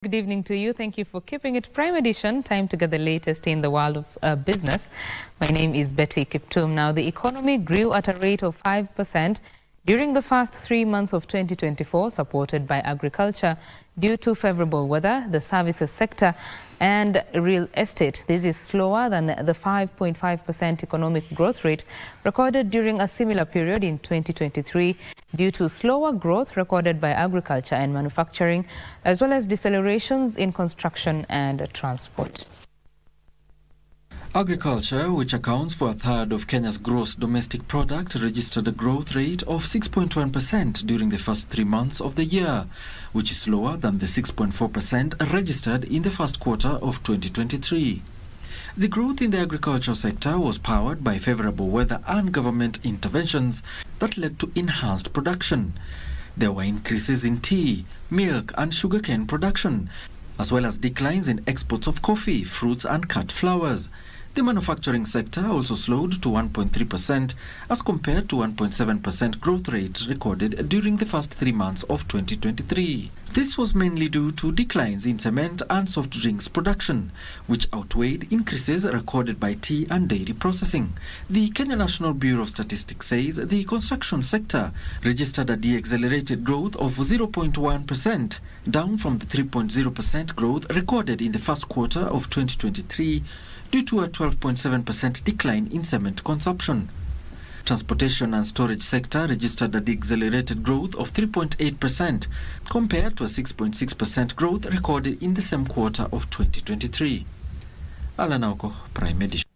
Good evening to you. Thank you for keeping it Prime Edition. Time to get the latest in the world of business. My name is Betty Kiptum. Now, the economy grew at a rate of 5% during the first 3 months of 2024, supported by agriculture due to favourable weather, the services sector and real estate. This is slower than the 5.5% economic growth rate recorded during a similar period in 2023 due to slower growth recorded by agriculture and manufacturing, as well as decelerations in construction and transport. Agriculture, which accounts for a third of Kenya's gross domestic product, registered a growth rate of 6.1% during the first 3 months of the year, which is lower than the 6.4% registered in the first quarter of 2023. The growth in the agricultural sector was powered by favourable weather and government interventions that led to enhanced production. There were increases in tea, milk and sugarcane production, as well as declines in exports of coffee, fruits and cut flowers. The manufacturing sector also slowed to 1.3% as compared to 1.7% growth rate recorded during the first 3 months of 2023. This was mainly due to declines in cement and soft drinks production, which outweighed increases recorded by tea and dairy processing. The Kenya National Bureau of Statistics says the construction sector registered a decelerated growth of 0.1%, down from the 3.0% growth recorded in the first quarter of 2023 due to a 12.7% decline in cement consumption. Transportation and storage sector registered a decelerated growth of 3.8% compared to a 6.6% growth recorded in the same quarter of 2023. Alan Auko, Prime Edition.